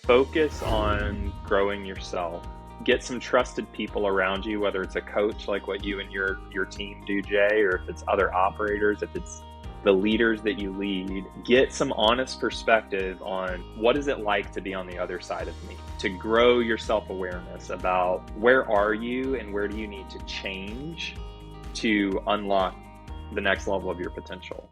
Focus on growing yourself. Get some trusted people around you, whether it's a coach like what you and your team do, Jay, or if it's other operators, if it's the leaders that you lead. Get some honest perspective on what is it like to be on the other side of me, to grow your self-awareness about where are you and where do you need to change to unlock the next level of your potential.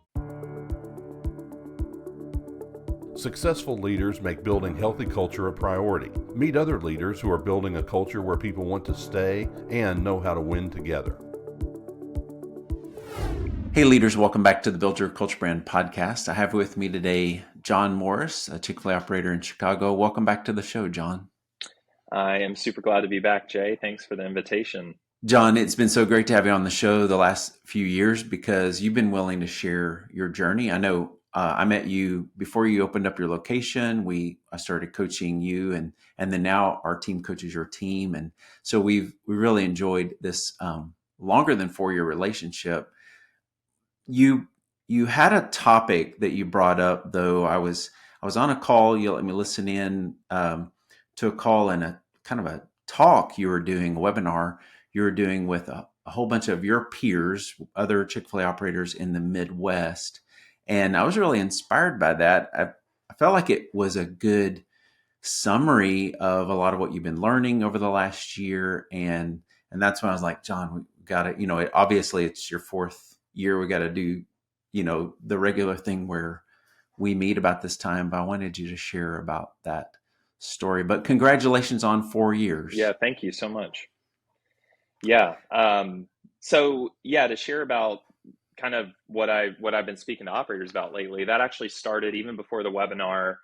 Successful leaders make building healthy culture a priority. Meet other leaders who are building a culture where people want to stay and know how to win together. Hey leaders, welcome back to the Build Your Culture Brand podcast. I have with me today Jon Morris, a Chick-fil-A operator in Chicago. Welcome back to the show, Jon. I am super glad to be back, Jay. Thanks for the invitation. Jon, it's been so great to have you on the show the last few years because you've been willing to share your journey. I know I met you before you opened up your location. I started coaching you, and then now our team coaches your team, and so we really enjoyed this longer than 4-year relationship. You had a topic that you brought up, though. I was on a call. You let me listen in to a call and a kind of a talk you were doing, a webinar you were doing with a whole bunch of your peers, other Chick-fil-A operators in the Midwest. And I was really inspired by that. I felt like it was a good summary of a lot of what you've been learning over the last year. And that's when I was like, Jon, we got to, obviously it's your 4th year. We got to do, the regular thing where we meet about this time. But I wanted you to share about that story. But congratulations on 4 years. Yeah, thank you so much. Yeah. To share about kind of what I've been speaking to operators about lately, that actually started even before the webinar.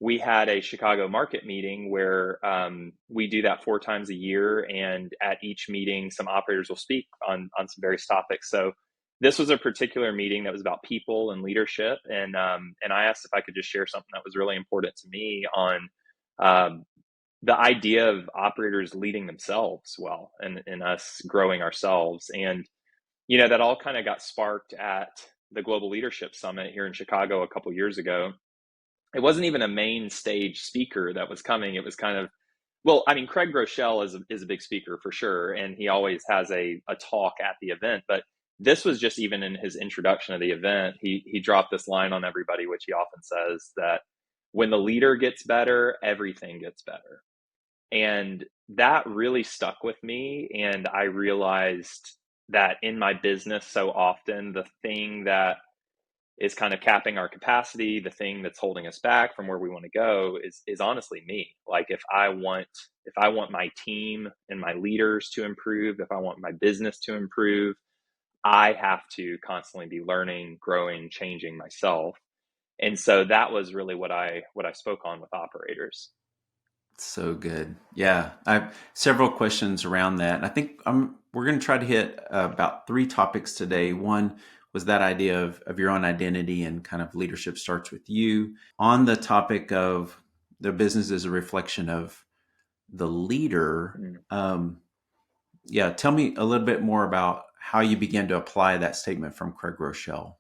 We had a Chicago market meeting where we do that 4 times a year. And at each meeting, some operators will speak on some various topics. So this was a particular meeting that was about people and leadership. And I asked if I could just share something that was really important to me on the idea of operators leading themselves well and us growing ourselves. And, that all kind of got sparked at the Global Leadership Summit here in Chicago a couple years ago. It wasn't even a main stage speaker that was coming. It was kind of, Craig Groeschel is a big speaker for sure. And he always has a talk at the event, but this was just even in his introduction of the event, he dropped this line on everybody, which he often says, that when the leader gets better, everything gets better. And that really stuck with me. And I realized that in my business, so often the thing that is kind of capping our capacity, the thing that's holding us back from where we want to go is honestly me. Like if I want my team and my leaders to improve, if I want my business to improve, I have to constantly be learning, growing, changing myself. And so that was really what I spoke on with operators. So good. Yeah. I have several questions around that. And I think we're going to try to hit about 3 topics today. One was that idea of your own identity and kind of leadership starts with you. On the topic of the business is a reflection of the leader. Tell me a little bit more about how you began to apply that statement from Craig Groeschel.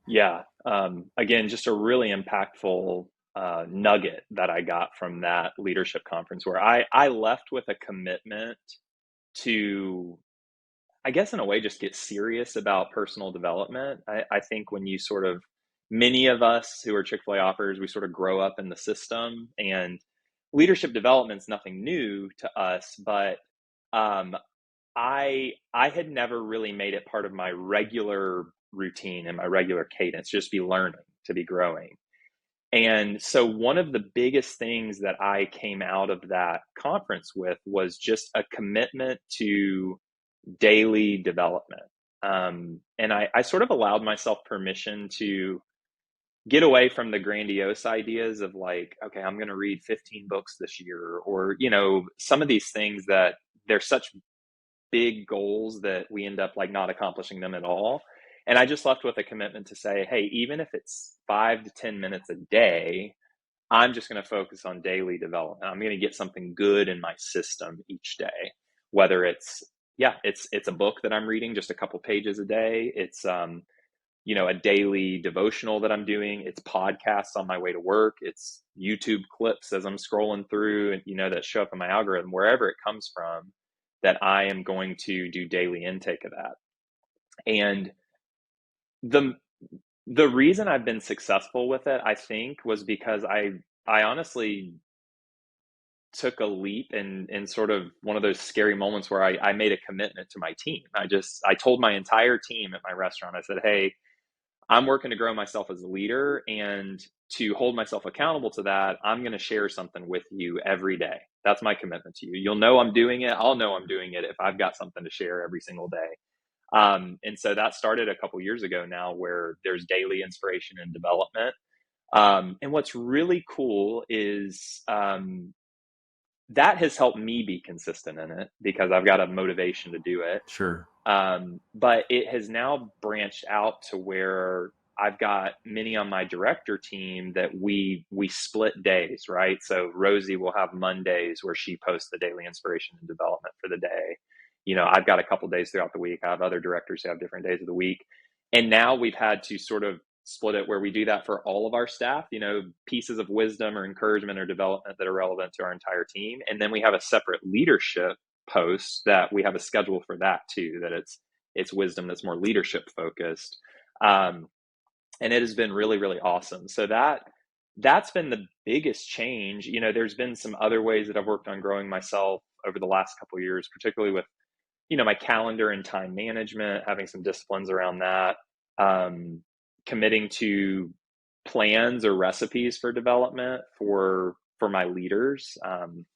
Yeah. Again, just a really impactful nugget that I got from that leadership conference where I left with a commitment to, I guess in a way, just get serious about personal development. I think when you many of us who are Chick-fil-A operators, we sort of grow up in the system, and leadership development is nothing new to us, but I had never really made it part of my regular routine and my regular cadence, just be learning, to be growing. And so one of the biggest things that I came out of that conference with was just a commitment to daily development. And I sort of allowed myself permission to get away from the grandiose ideas of like, okay, I'm going to read 15 books this year, or, some of these things that they're such big goals that we end up like not accomplishing them at all. And I just left with a commitment to say, hey, even if it's 5 to 10 minutes a day, I'm just going to focus on daily development. I'm going to get something good in my system each day, whether it's a book that I'm reading just a couple pages a day. It's a daily devotional that I'm doing. It's podcasts on my way to work. It's YouTube clips as I'm scrolling through and, that show up in my algorithm, wherever it comes from, that I am going to do daily intake of that. And the the reason I've been successful with it, I think, was because I honestly took a leap in sort of one of those scary moments where I made a commitment to my team. I told my entire team at my restaurant, I said, hey, I'm working to grow myself as a leader, and to hold myself accountable to that, I'm going to share something with you every day. That's my commitment to you. You'll know I'm doing it. I'll know I'm doing it if I've got something to share every single day. And so that started a couple years ago now, where there's daily inspiration and development. And what's really cool is that has helped me be consistent in it because I've got a motivation to do it. Sure. But it has now branched out to where I've got many on my director team that we split days, right? So Rosie will have Mondays where she posts the daily inspiration and development for the day. I've got a couple days throughout the week. I have other directors who have different days of the week. And now we've had to sort of split it where we do that for all of our staff, pieces of wisdom or encouragement or development that are relevant to our entire team. And then we have a separate leadership post that we have a schedule for that too, that it's wisdom that's more leadership focused. And it has been really, really awesome. So that's been the biggest change. There's been some other ways that I've worked on growing myself over the last couple of years, particularly with, my calendar and time management, having some disciplines around that, committing to plans or recipes for development for my leaders,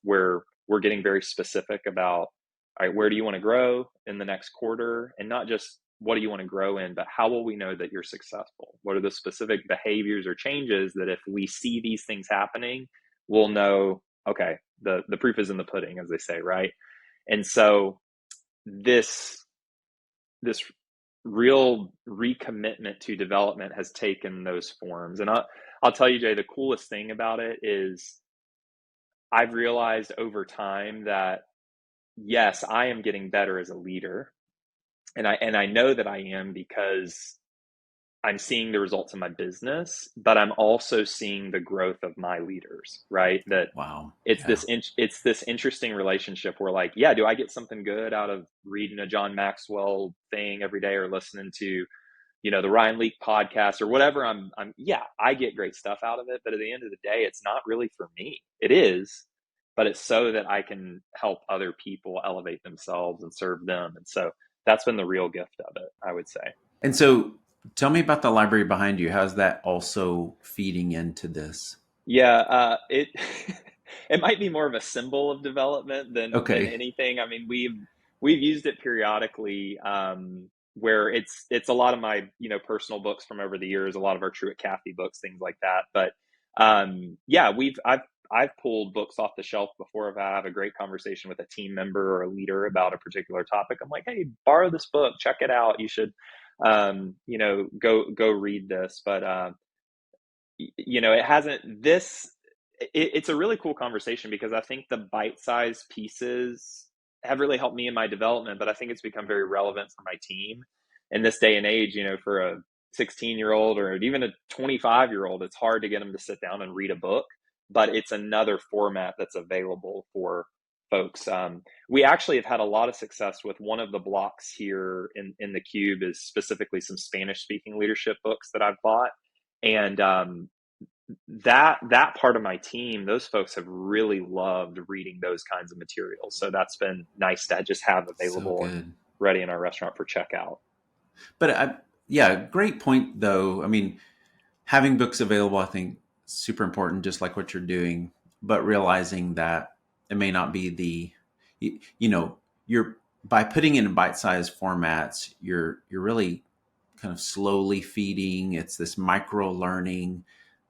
where we're getting very specific about, all right, where do you want to grow in the next quarter? And not just what do you want to grow in, but how will we know that you're successful? What are the specific behaviors or changes that if we see these things happening, we'll know, okay, the proof is in the pudding, as they say, right? And so this real recommitment to development has taken those forms. And I'll tell you, Jay, the coolest thing about it is I've realized over time that, yes, I am getting better as a leader. And I know that I am because I'm seeing the results in my business, but I'm also seeing the growth of my leaders, right? That Wow. it's Yeah. it's this interesting relationship where, like, yeah, do I get something good out of reading a John Maxwell thing every day or listening to, the Ryan Leak podcast or whatever? Yeah, I get great stuff out of it, but at the end of the day, it's not really for me. It is, but it's so that I can help other people elevate themselves and serve them. And so that's been the real gift of it, I would say. And so tell me about the library behind you. How's that also feeding into this? Yeah, it it might be more of a symbol of development than Okay. anything. I mean, we've used it periodically, where it's a lot of my personal books from over the years, a lot of our Truett Cathy books, things like that. But yeah, I've pulled books off the shelf before if I have a great conversation with a team member or a leader about a particular topic. I'm like, hey, borrow this book, check it out. You should go read this. But it hasn't it's a really cool conversation because I think the bite-sized pieces have really helped me in my development, but I think it's become very relevant for my team in this day and age. For a 16-year-old or even a 25-year-old, it's hard to get them to sit down and read a book, but it's another format that's available for folks. We actually have had a lot of success with one of the blocks here in the Cube is specifically some Spanish speaking leadership books that I've bought. And that part of my team, those folks have really loved reading those kinds of materials. So that's been nice to just have So available and good. ready in our restaurant for checkout. But yeah, great point though. I mean, having books available, I think super important, just like what you're doing, but realizing that it may not be you're by putting it in bite-sized formats, you're really kind of slowly feeding. It's this micro learning.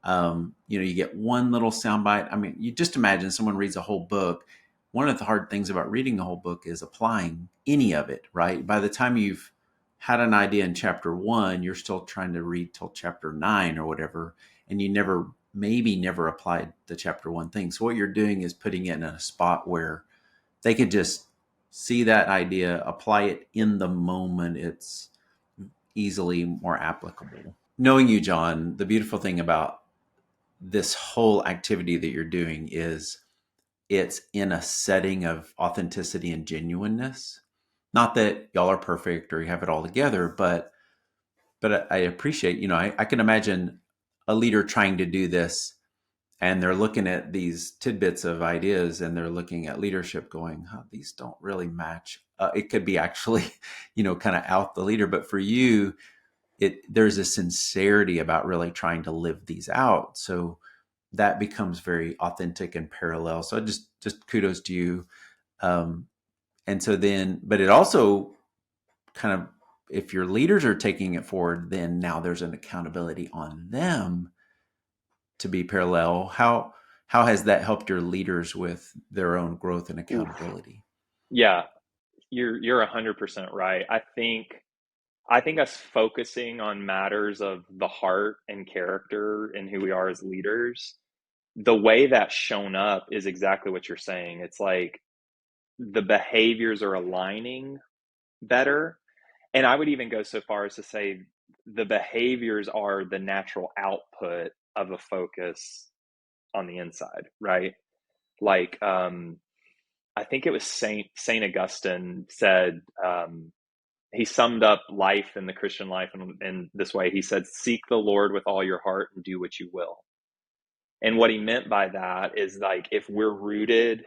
You get one little soundbite. I mean, you just imagine someone reads a whole book. One of the hard things about reading the whole book is applying any of it, right? By the time you've had an idea in chapter 1, you're still trying to read till chapter 9 or whatever, and you never applied the chapter 1 thing. So what you're doing is putting it in a spot where they could just see that idea, apply it in the moment. easily more applicable. Knowing you, Jon, the beautiful thing about this whole activity that you're doing is it's in a setting of authenticity and genuineness. Not that y'all are perfect or you have it all together, but I appreciate, I can imagine a leader trying to do this and they're looking at these tidbits of ideas and they're looking at leadership going, huh, these don't really match. It could be actually, kind of out the leader. But for you, there's a sincerity about really trying to live these out. So that becomes very authentic and parallel. So just kudos to you. And so then, but it also kind of, if your leaders are taking it forward, then now there's an accountability on them to be parallel. How has that helped your leaders with their own growth and Oof. accountability? Yeah, you're 100% right. I think us focusing on matters of the heart and character and who we are as leaders, the way that's shown up is exactly what you're saying. It's like the behaviors are aligning better. And I would even go so far as to say the behaviors are the natural output of a focus on the inside, right? Like, I think it was Saint Augustine said, he summed up life and the Christian life in this way. He said, "Seek the Lord with all your heart and do what you will." And what he meant by that is like if we're rooted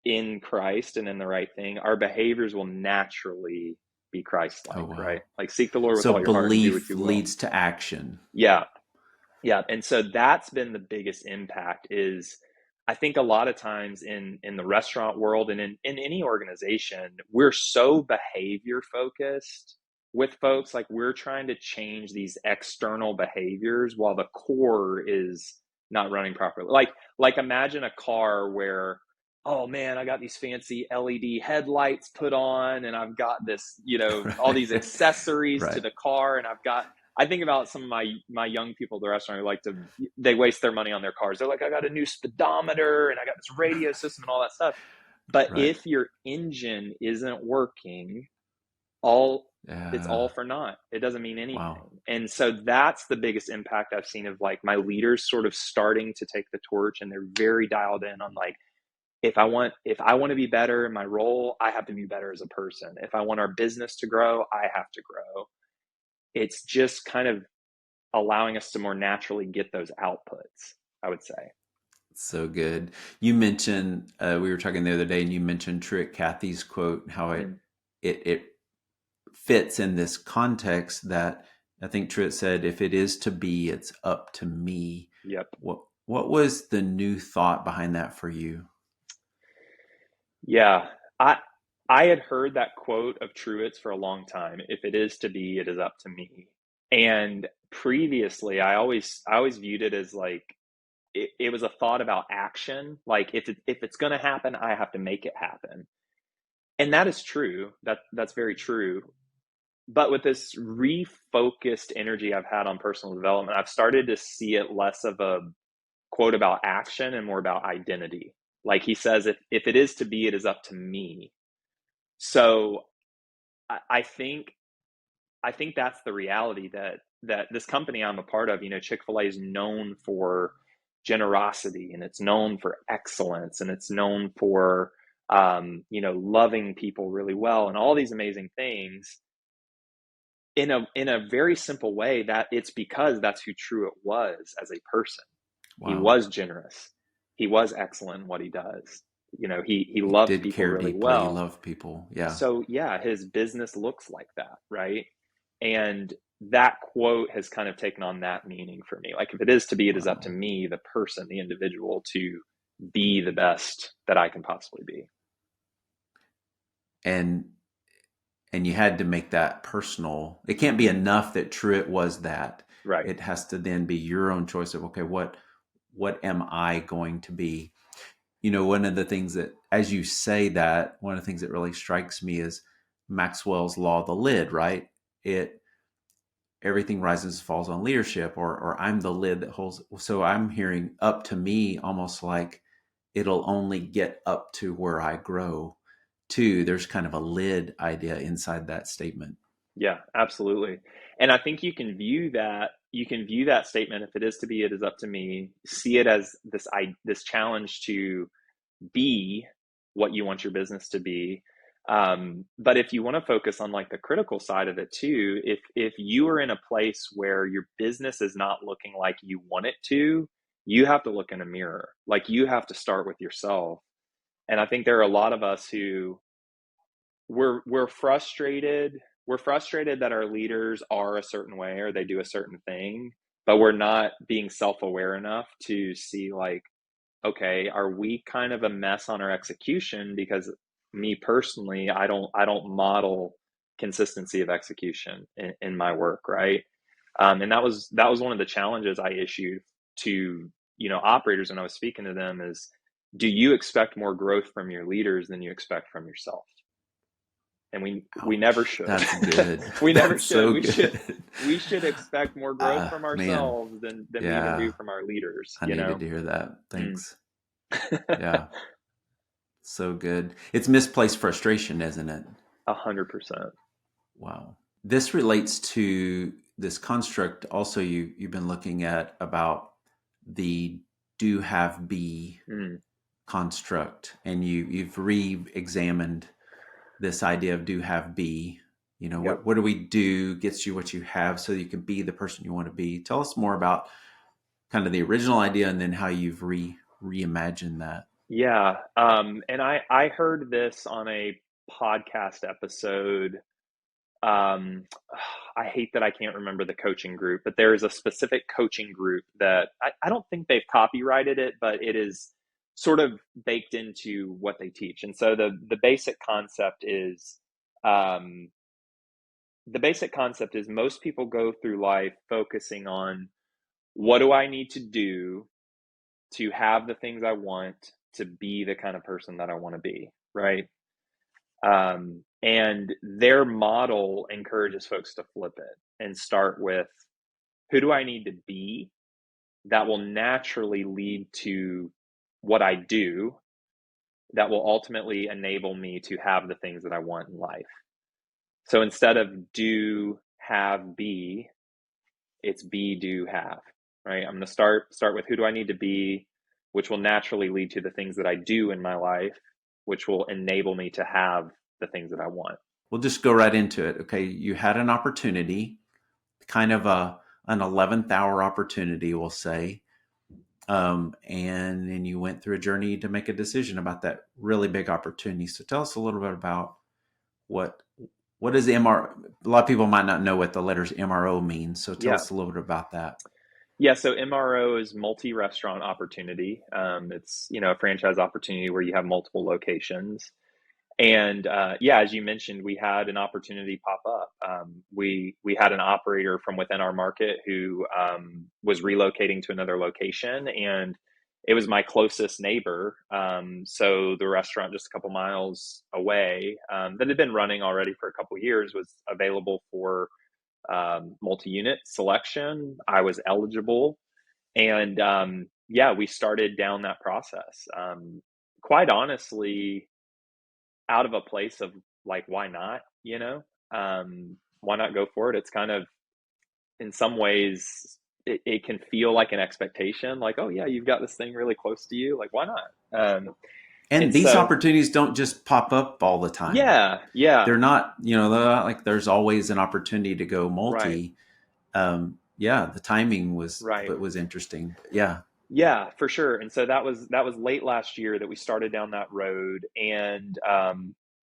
in Christ and in the right thing, our behaviors will naturally be Oh, Christ-like, right? wow. Like seek the Lord with So all your heart and do what belief you will. leads to action. Yeah, yeah, and so that's been the biggest impact is I think a lot of times in the restaurant world and in any organization, we're so behavior focused with folks. Like we're trying to change these external behaviors while the core is not running properly. Like imagine a car where, oh man, I got these fancy LED headlights put on and I've got this, all these Right. accessories to Right. the car and I think about some of my young people at the restaurant who like to they waste their money on their cars. They're like, I got a new speedometer and I got this radio system and all that stuff. But Right. if your engine isn't working, all it's all Yeah. for naught. It doesn't mean Wow. anything. And so that's the biggest impact I've seen of like my leaders sort of starting to take the torch and they're very dialed in on like if I want to be better in my role, I have to be better as a person. If I want our business to grow, I have to grow. It's just kind of allowing us to more naturally get those outputs, I would say. So good. You mentioned we were talking the other day, and you mentioned Truett Cathy's quote, how it Mm, it it fits in this context that I think Truett said, "If it is to be, it's up to me." yep. What was the new thought behind that for you? Yeah. I had heard that quote of Truett's for a long time. If it is to be, it is up to me. And previously, I always viewed it as like it was a thought about action. Like if it's going to happen, I have to make it happen. And that is true. That's very true. But with this refocused energy I've had on personal development, I've started to see it less of a quote about action and more about identity. Like he says, if it is to be, it is up to me. So I think that's the reality that this company I'm a part of, Chick-fil-A is known for generosity and it's known for excellence and it's known for loving people really well and all these amazing things in a very simple way that it's because that's who Truett was as a person. He Wow. was generous. He was excellent in what he does. He He loved did people care really deeply, well. love people. Yeah. So yeah, his business looks like that, right? And that quote has kind of taken on that meaning for me. Like if it is to be, it is up to Wow. me, the person, the individual, to be the best that I can possibly be. And you had to make that personal. It can't be Hmm. enough that Truett was that. Right. It has to then be your own choice of, okay, what am I going to be? One of the things that, as you say that, one of the things that really strikes me is Maxwell's law of the lid, right? It Everything rises and falls on leadership, or I'm the lid that holds. So I'm hearing up to me almost like it'll only get up to where I grow too. There's kind of a lid idea inside that statement. Yeah, absolutely. And I think you can view that statement, if it is to be, it is up to me, see it as this challenge to be what you want your business to be. But if you want to focus on like the critical side of it too, if you are in a place where your business is not looking like you want it to, you have to look in a mirror. Like you have to start with yourself. And I think there are a lot of us who we're frustrated. We're frustrated that our leaders are a certain way or they do a certain thing, but we're not being self-aware enough to see like, okay, are we kind of a mess on our execution? Because me personally, I don't model consistency of execution in my work, right? And that was one of the challenges I issued to operators when I was speaking to them is, do you expect more growth from your leaders than you expect from yourself? And we never Ouch. should. That's good. We never That's should. so We should good. we should expect more growth from Man. ourselves than we even do Yeah. from our leaders, I needed to hear that. Mm. Thanks. Yeah. So good. It's misplaced frustration, isn't it? 100%. Wow. This relates to this construct also you've been looking at about the do have be Mm. construct, and you've re-examined this idea of do have be. Yep. What do we do gets you what you have so you can be the person you want to be. Tell us more about kind of the original idea and then how you've reimagined that. Yeah. And I heard this on a podcast episode. Um, I hate that I can't remember the coaching group, but there is a specific coaching group that I don't think they've copyrighted it, but it is sort of baked into what they teach. And so the basic concept is, um, most people go through life focusing on, what do I need to do to have the things I want to be the kind of person that I want to be, right? And their model encourages folks to flip it and start with, who do I need to be that will naturally lead to what I do that will ultimately enable me to have the things that I want in life. So instead of do, have, be, it's be, do, have, right? I'm going to start with, who do I need to be, which will naturally lead to the things that I do in my life, which will enable me to have the things that I want. We'll just go right into it. Okay. You had an opportunity, kind of an 11th hour opportunity, we'll say. And then you went through a journey to make a decision about that really big opportunity. So tell us a little bit about what is MR. A lot of people might not know what the letters MRO mean. So tell Yeah. us a little bit about that. Yeah, so MRO is multi-restaurant opportunity. It's a franchise opportunity where you have multiple locations. And yeah, as you mentioned, we had an opportunity pop up. We had an operator from within our market who was relocating to another location, and it was my closest neighbor. So the restaurant just a couple miles away, that had been running already for a couple years, was available for multi-unit selection. I was eligible, and yeah, we started down that process. Quite honestly, out of a place of like, why not? Why not go for it? It's kind of, in some ways, it can feel like an expectation, like, oh yeah, you've got this thing really close to you, like, why not? And And these so, opportunities don't just pop up all the time. yeah, yeah, They're not like there's always an opportunity to go right, multi. Yeah, the timing right. was interesting. Yeah. Yeah, for sure. And so that was late last year that we started down that road, and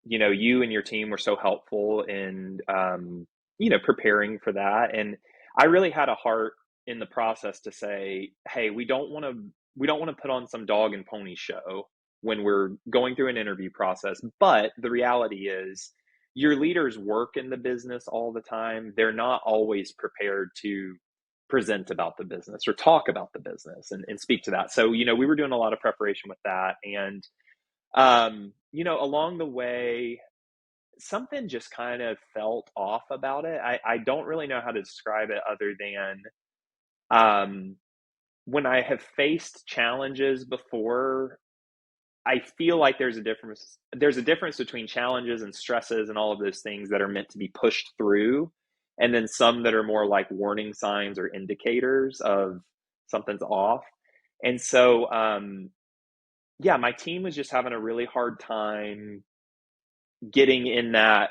you and your team were so helpful in preparing for that. And I really had a heart in the process to say, hey, we don't want to put on some dog and pony show when we're going through an interview process. But the reality is, your leaders work in the business all the time. They're not always prepared to present about the business or talk about the business and speak to that. So, we were doing a lot of preparation with that. And, along the way, something just kind of felt off about it. I don't really know how to describe it other than, um, when I have faced challenges before, I feel like there's a difference. There's a difference between challenges and stresses and all of those things that are meant to be pushed through, and then some that are more like warning signs or indicators of something's off. And so, yeah, my team was just having a really hard time getting in that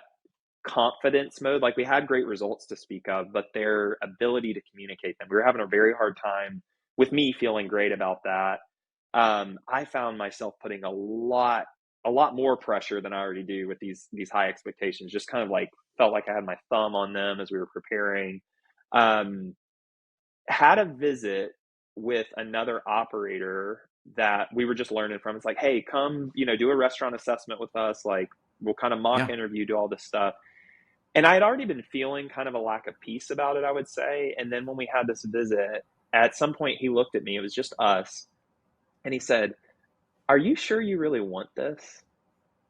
confidence mode. Like we had great results to speak of, but their ability to communicate them, we were having a very hard time with me feeling great about that. I found myself putting a lot more pressure than I already do with these high expectations. Just kind of like felt like I had my thumb on them as we were preparing. Um, had a visit with another operator that we were just learning from. It's like, hey, come, do a restaurant assessment with us. Like, we'll kind of mock Yeah. interview, do all this stuff. And I had already been feeling kind of a lack of peace about it, I would say. And then when we had this visit, at some point he looked at me, it was just us, and he said, "Are you sure you really want this?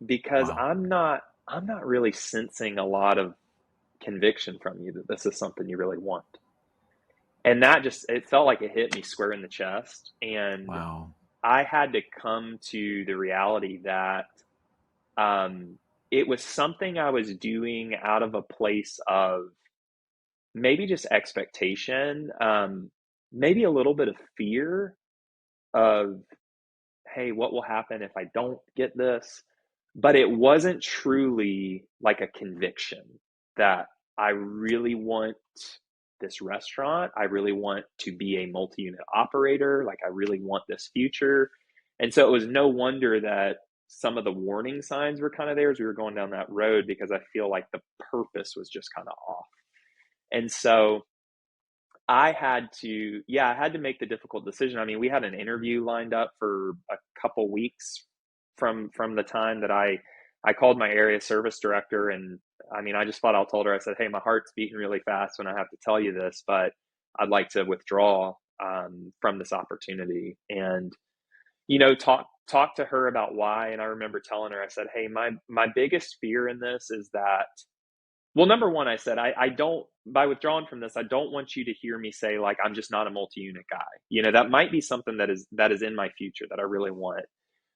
Because Wow. I'm not really sensing a lot of conviction from you that this is something you really want." And that just, it felt like it hit me square in the chest. And Wow. I had to come to the reality that it was something I was doing out of a place of maybe just expectation, maybe a little bit of fear of, hey, what will happen if I don't get this? But it wasn't truly like a conviction that I really want this restaurant. I really want to be a multi unit operator. Like, I really want this future. And so it was no wonder that some of the warning signs were kind of there as we were going down that road, because I feel like the purpose was just kind of off. And so I had to make the difficult decision. I mean, we had an interview lined up for a couple weeks from the time that I called my area service director. And I mean, I just flat out told her, I said, "Hey, my heart's beating really fast when I have to tell you this, but I'd like to withdraw from this opportunity." And talk to her about why. And I remember telling her, I said, "Hey, my biggest fear in this is that, well, number one, I said, I don't, by withdrawing from this, I don't want you to hear me say, like, I'm just not a multi-unit guy. That might be something that is in my future that I really want.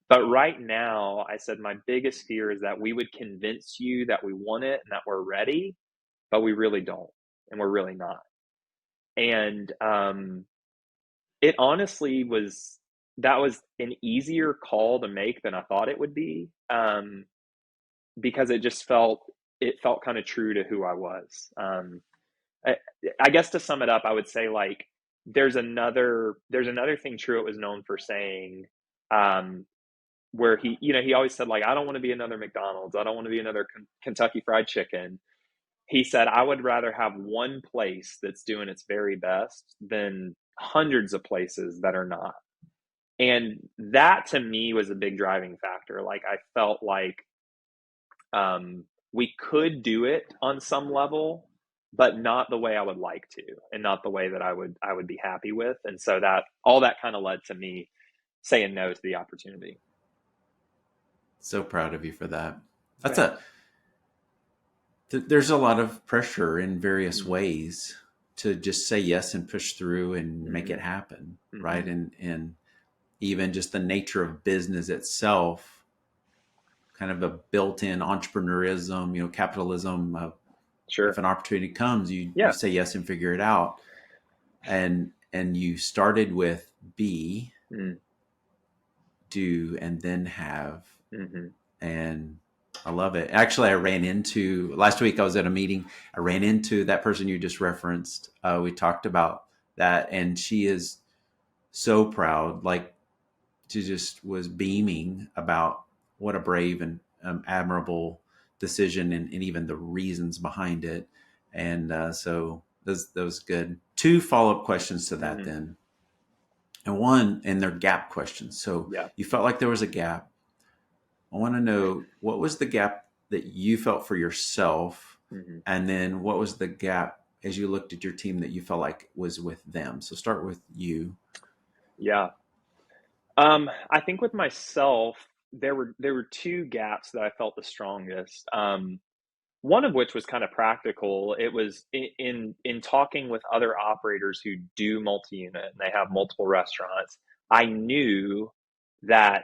But right now," I said, "my biggest fear is that we would convince you that we want it and that we're ready, but we really don't. And we're really not." And it honestly that was an easier call to make than I thought it would be. Because it felt kind of true to who I was. I, I guess to sum it up, I would say, like, there's another thing Truett was known for saying, um, where he always said, like, "I don't want to be another McDonald's. I don't want to be another Kentucky Fried Chicken." He said, "I would rather have one place that's doing its very best than hundreds of places that are not." And that to me was a big driving factor. Like, I felt like we could do it on some level, but not the way I would like to, and not the way that I would be happy with. And so that all that kind of led to me saying no to the opportunity. So proud of you for that. That's Thanks. there's a lot of pressure in various Mm-hmm. ways to just say yes and push through and make Mm-hmm. it happen, right? Mm-hmm. And even just the nature of business itself, kind of a built-in entrepreneurism, capitalism. If Sure. an opportunity comes, you Yeah. say yes and figure it out. And you started with be, Mm-hmm. do, and then have. Mm-hmm. And I love it. Actually, I ran into last week. I was at a meeting. I ran into that person you just referenced. We talked about that, and she is so proud. Like, she just was beaming about what a brave and admirable decision, and even the reasons behind it. And so that was good. Two follow up questions to that Mm-hmm. then, and one, and they're gap questions. So Yeah. you felt like there was a gap. I want to know, what was the gap that you felt for yourself? Mm-hmm. And then what was the gap as you looked at your team that you felt like was with them? So start with you. Yeah. I think with myself, there were two gaps that I felt the strongest. One of which was kind of practical. It was in talking with other operators who do multi-unit and they have multiple restaurants. I knew that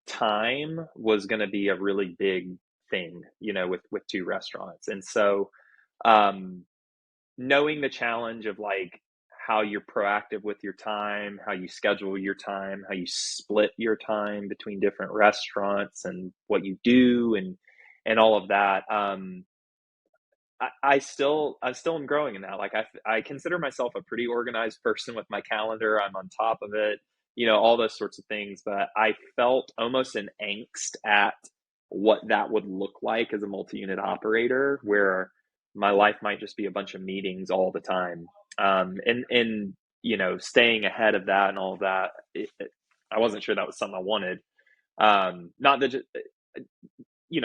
time was going to be a really big thing, with two restaurants. And so, um, knowing the challenge of like how you're proactive with your time, how you schedule your time, how you split your time between different restaurants and what you do and all of that. I still am growing in that. Like I consider myself a pretty organized person with my calendar. I'm on top of it, all those sorts of things. But I felt almost an angst at what that would look like as a multi-unit operator, where my life might just be a bunch of meetings all the time. And staying ahead of that and all of that, I wasn't sure that was something I wanted. Not that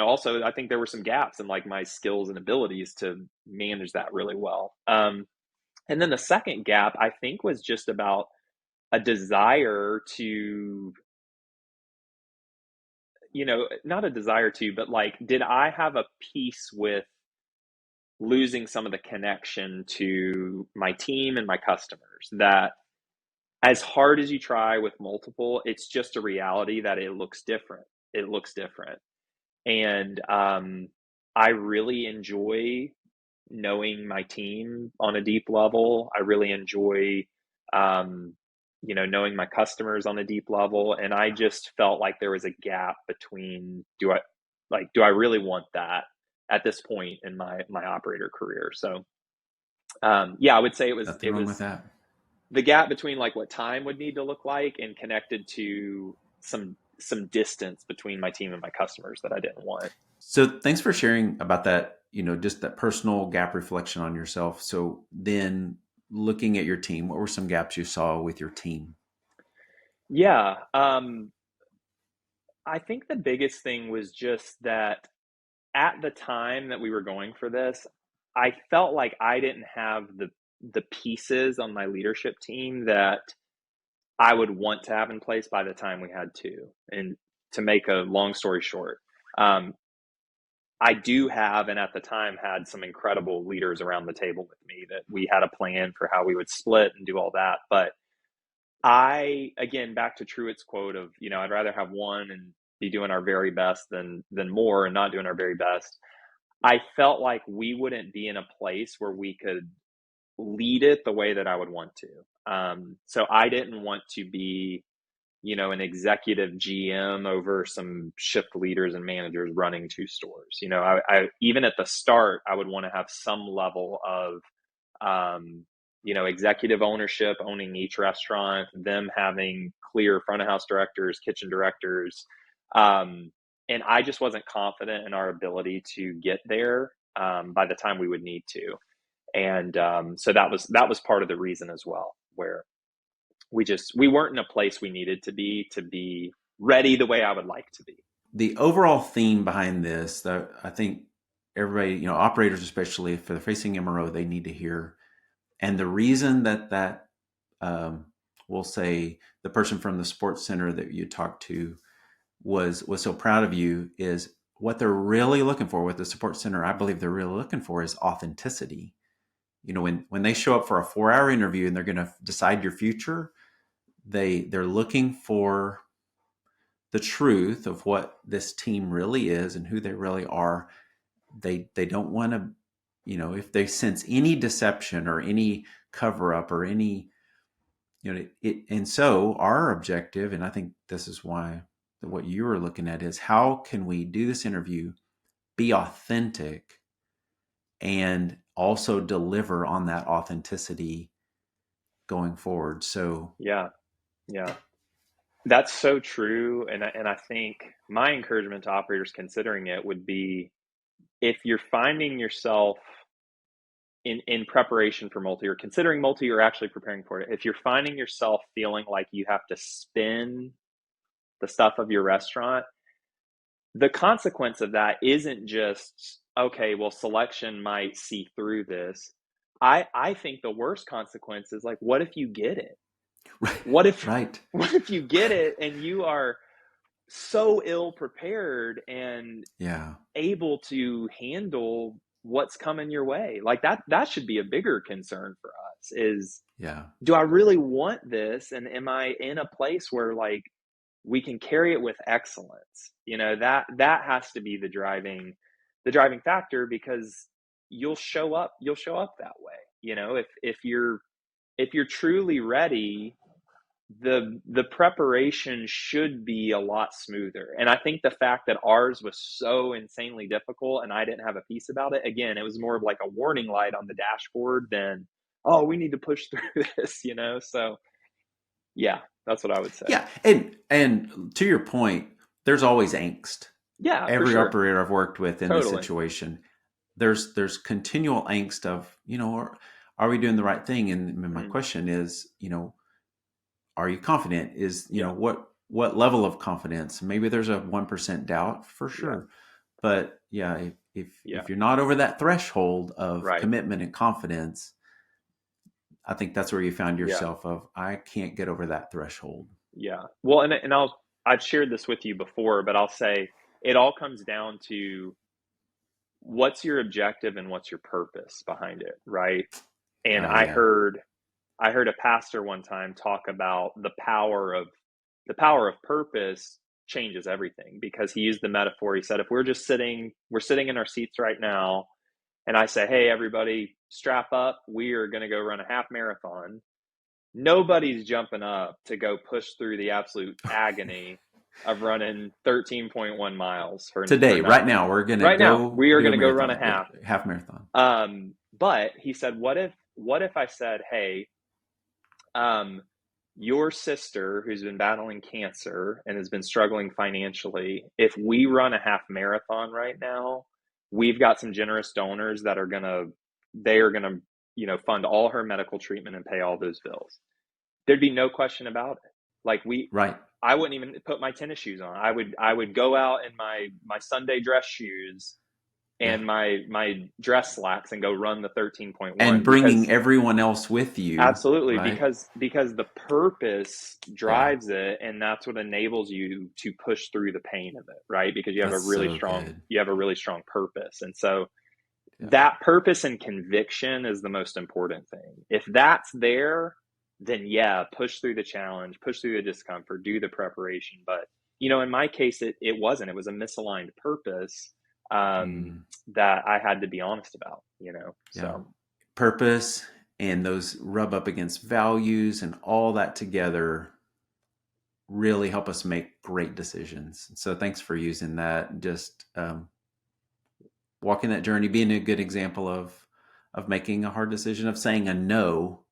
also I think there were some gaps in like my skills and abilities to manage that really well. And then the second gap I think was just about a desire to, not a desire to, but like, did I have a piece with losing some of the connection to my team and my customers? That as hard as you try with multiple, it's just a reality that it looks different. It looks different. And I really enjoy knowing my team on a deep level. I really enjoy, knowing my customers on a deep level. And I just felt like there was a gap between do I really want that at this point in my operator career? So, I would say Nothing it wrong with was that. the gap between like what time would need to look like and connected to some distance between my team and my customers that I didn't want. So thanks for sharing about that, just that personal gap reflection on yourself. So then looking at your team, what were some gaps you saw with your team? Yeah. I think the biggest thing was just that at the time that we were going for this, I felt like I didn't have the pieces on my leadership team that I would want to have in place by the time we had to. And to make a long story short, um, I do have, and at the time had some incredible leaders around the table with me that we had a plan for how we would split and do all that. But again, back to Truett's quote of, I'd rather have one and be doing our very best than more and not doing our very best. I felt like we wouldn't be in a place where we could lead it the way that I would want to. So I didn't want to be, an executive GM over some shift leaders and managers running two stores. I even at the start, I would want to have some level of, executive ownership, owning each restaurant, them having clear front of house directors, kitchen directors. And I just wasn't confident in our ability to get there by the time we would need to. And so that was part of the reason as well, where we weren't in a place we needed to be ready the way I would like to be. The overall theme behind this, that I think everybody, operators especially, if they're facing MRO, they need to hear. And the reason that we'll say the person from the sports center that you talked to was so proud of you is what they're really looking for with the support center. I believe they're really looking for is authenticity. When they show up for a 4-hour interview and they're going to decide your future, they're looking for the truth of what this team really is and who they really are. They don't want to, if they sense any deception or any cover up or any, and so our objective, and I think this is why what you were looking at is how can we do this interview, be authentic, and also deliver on that authenticity going forward. So Yeah. That's so true. And I think my encouragement to operators considering it would be, if you're finding yourself in preparation for multi, or considering multi, or actually preparing for it, if you're finding yourself feeling like you have to spin the stuff of your restaurant, the consequence of that isn't just, okay, well, selection might see through this. I think the worst consequence is like, what if you get it? What if right. what if you get it and you are so ill prepared and Yeah. able to handle what's coming your way? Like that should be a bigger concern for us is, Yeah. do I really want this? And am I in a place where like we can carry it with excellence? That has to be the driving factor, because you'll show up that way. If you're truly ready, the preparation should be a lot smoother. And I think the fact that ours was so insanely difficult and I didn't have a piece about it, again, it was more of like a warning light on the dashboard than, oh, we need to push through this, So yeah, that's what I would say. Yeah. And to your point, there's always angst. Yeah, for Every sure. operator I've worked with in this Totally. situation, there's continual angst of, are we doing the right thing? And my Mm, question is, are you confident? Is, yeah. what level of confidence? Maybe there's a 1% doubt for Yeah. sure. But yeah, Yeah. if you're not over that threshold of Right. commitment and confidence, I think that's where you found Yeah. yourself of, I can't get over that threshold. Yeah. Well, and I've shared this with you before, but I'll say it all comes down to what's your objective and what's your purpose behind it, right? And Oh yeah. I heard a pastor one time talk about the power of purpose changes everything, because he used the metaphor. He said, if we're sitting in our seats right now, and I say, hey, everybody, strap up, we are going to go run a half marathon. Nobody's jumping up to go push through the absolute agony of running 13.1 miles for Today, right 90 now, minutes. we're gonna Right now, go we are do a going to go run a marathon. Yeah, half. half marathon. But he said, what if I said, hey, um, your sister who's been battling cancer and has been struggling financially, if we run a half marathon right now, we've got some generous donors that they are gonna, fund all her medical treatment and pay all those bills. There'd be no question about it. Like Right. I wouldn't even put my tennis shoes on. I would go out in my Sunday dress shoes Yeah. and my dress slacks and go run the And 13.1, bringing because everyone else with you, absolutely, right? because the purpose Yeah. drives it, and that's what enables you to push through the pain of it, right? Because That's so good. you have a really strong purpose. And so Yeah. that purpose and conviction is the most important thing. If that's there, then yeah, push through the challenge, push through the discomfort, do the preparation. But in my case, it wasn't. It was a misaligned purpose, Mm, that I had to be honest about. yeah. So Purpose and those rub up against values and all that together really help us make great decisions. So thanks for using that. Just walking that journey, being a good example of making a hard decision, of saying a no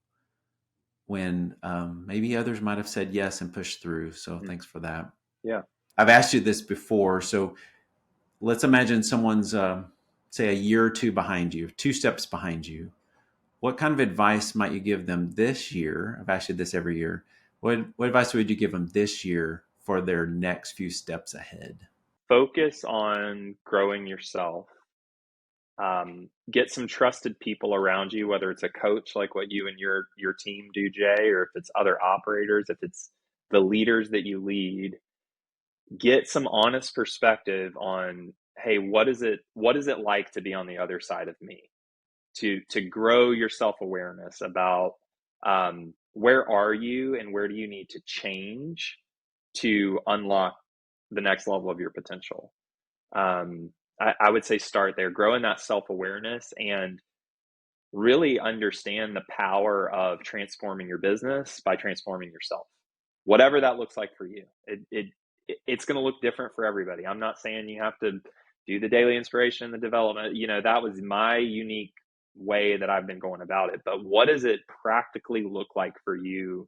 when maybe others might have said yes and pushed through. So mm, thanks for that. yeah. I've asked you this before. So let's imagine someone's, say, a year or two behind you, 2 steps behind you. What kind of advice might you give them this year? I've asked you this every year. What advice would you give them this year for their next few steps ahead? Focus on growing yourself. Get some trusted people around you, whether it's a coach like what you and your team do, Jay, or if it's other operators, if it's the leaders that you lead. Get some honest perspective on, hey, what is it like to be on the other side of me? To grow your self-awareness about, where are you and where do you need to change to unlock the next level of your potential. I would say start there, growing that self-awareness, and really understand the power of transforming your business by transforming yourself, whatever that looks like for you. It's going to look different for everybody. I'm not saying you have to do the daily inspiration and the development. That was my unique way that I've been going about it. But what does it practically look like for you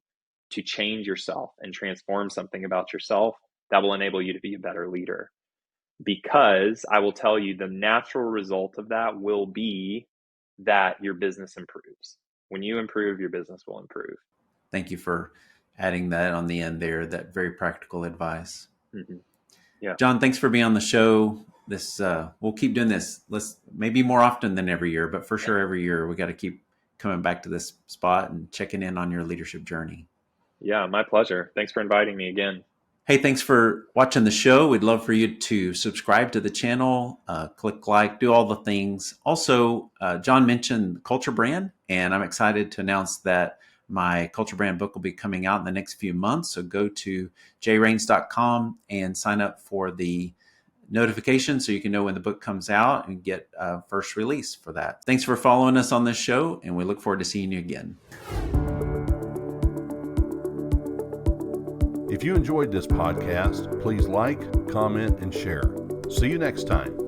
to change yourself and transform something about yourself that will enable you to be a better leader? Because I will tell you, the natural result of that will be that your business improves. When you improve, your business will improve. Thank you for adding that on the end there, that very practical advice. Mm-hmm. Yeah. Jon, thanks for being on the show. This we'll keep doing this. Let's maybe more often than every year, but for sure every year we got to keep coming back to this spot and checking in on your leadership journey. Yeah, my pleasure. Thanks for inviting me again. Hey, thanks for watching the show. We'd love for you to subscribe to the channel, click like, do all the things. Also, Jon mentioned Culture Brand, and I'm excited to announce that my Culture Brand book will be coming out in the next few months. So go to jrains.com and sign up for the notification so you can know when the book comes out and get first release for that. Thanks for following us on this show, and we look forward to seeing you again. If you enjoyed this podcast, please like, comment, and share. See you next time.